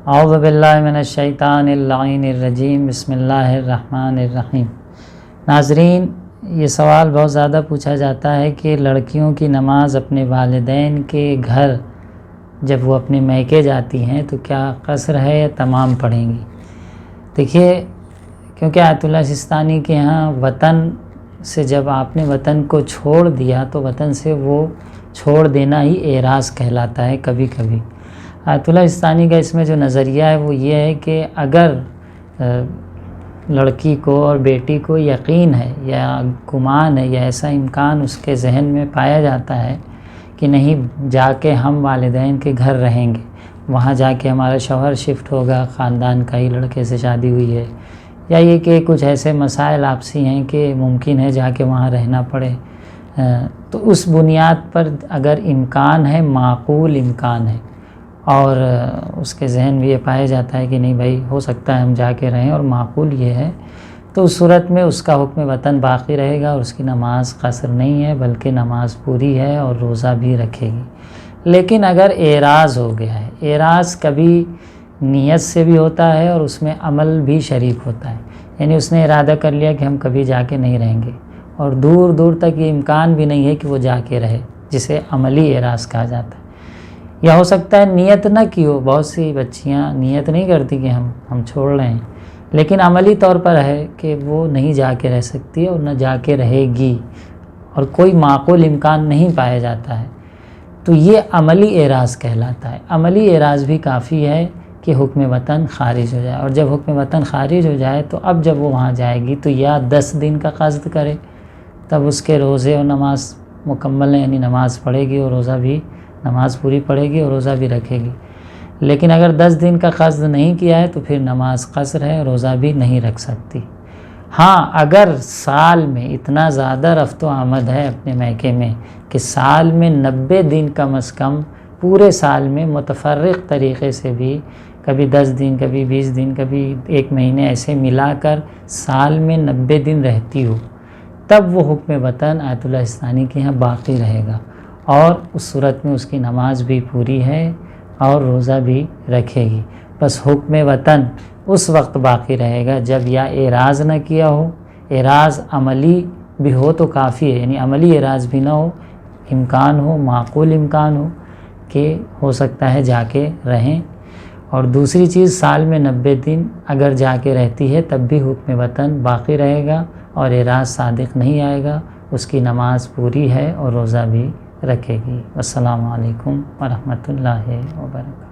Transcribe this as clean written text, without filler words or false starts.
اعوذ باللہ من الشیطان اللعین الرجیم، بسم اللہ الرحمن الرحیم۔ ناظرین، یہ سوال بہت زیادہ پوچھا جاتا ہے کہ لڑکیوں کی نماز اپنے والدین کے گھر جب وہ اپنے میکے جاتی ہیں تو کیا قصر ہے یا تمام پڑھیں گی؟ دیکھیے، کیونکہ آیت اللہ سستانی کے ہاں وطن سے جب آپ نے وطن کو چھوڑ دیا تو وطن سے وہ چھوڑ دینا ہی اعراض کہلاتا ہے کبھی کبھی۔ آیت اللہ سستانی کا اس میں جو نظریہ ہے وہ یہ ہے کہ اگر لڑکی کو اور بیٹی کو یقین ہے یا گمان ہے یا ایسا امکان اس کے ذہن میں پایا جاتا ہے کہ نہیں جا کے ہم والدین کے گھر رہیں گے، وہاں جا کے ہمارا شوہر شفٹ ہوگا، خاندان کا ہی لڑکے سے شادی ہوئی ہے، یا یہ کہ کچھ ایسے مسائل آپسی ہیں کہ ممکن ہے جا کے وہاں رہنا پڑے، تو اس بنیاد پر اگر امکان ہے، معقول امکان ہے، اور اس کے ذہن بھی یہ پایا جاتا ہے کہ نہیں بھائی ہو سکتا ہے ہم جا کے رہیں اور معقول یہ ہے، تو اس صورت میں اس کا حکم وطن باقی رہے گا اور اس کی نماز قصر نہیں ہے بلکہ نماز پوری ہے اور روزہ بھی رکھے گی۔ لیکن اگر اعراض ہو گیا ہے، اعراض کبھی نیت سے بھی ہوتا ہے اور اس میں عمل بھی شریک ہوتا ہے، یعنی اس نے ارادہ کر لیا کہ ہم کبھی جا کے نہیں رہیں گے اور دور دور تک یہ امکان بھی نہیں ہے کہ وہ جا کے رہے، جسے عملی اعراض کہا جاتا ہے۔ یا ہو سکتا ہے نیت نہ کی ہو، بہت سی بچیاں نیت نہیں کرتی کہ ہم چھوڑ رہے ہیں، لیکن عملی طور پر ہے کہ وہ نہیں جا کے رہ سکتی اور نہ جا کے رہے گی اور کوئی معقول امکان نہیں پایا جاتا ہے، تو یہ عملی اعراض کہلاتا ہے۔ عملی اعراض بھی کافی ہے کہ حکم وطن خارج ہو جائے، اور جب حکم وطن خارج ہو جائے تو اب جب وہ وہاں جائے گی تو یا 10 دن کا قصد کرے، تب اس کے روزے اور نماز مکمل ہیں، یعنی نماز پڑھے گی اور روزہ بھی، نماز پوری پڑھے گی اور روزہ بھی رکھے گی۔ لیکن اگر 10 دن کا قصد نہیں کیا ہے تو پھر نماز قصر ہے، روزہ بھی نہیں رکھ سکتی۔ ہاں، اگر سال میں اتنا زیادہ رفت و آمد ہے اپنے میکے میں کہ سال میں 90 دن کم از کم، پورے سال میں متفرق طریقے سے بھی، کبھی 10 دن، کبھی 20 دن، کبھی 1 مہینے، ایسے ملا کر سال میں 90 دن رہتی ہو، تب وہ حکم وطن آیت اللہ سستانی کے یہاں باقی رہے گا، اور اس صورت میں اس کی نماز بھی پوری ہے اور روزہ بھی رکھے گی۔ بس حکم وطن اس وقت باقی رہے گا جب یا اعراض نہ کیا ہو، اعراض عملی بھی ہو تو کافی ہے، یعنی عملی اعراض بھی نہ ہو، امکان ہو، معقول امکان ہو کہ ہو سکتا ہے جا کے رہیں، اور دوسری چیز سال میں 90 دن اگر جا کے رہتی ہے تب بھی حکم وطن باقی رہے گا اور اعراض صادق نہیں آئے گا، اس کی نماز پوری ہے اور روزہ بھی رکھے گی۔ السلام علیکم ورحمۃ اللہ وبرکاتہ۔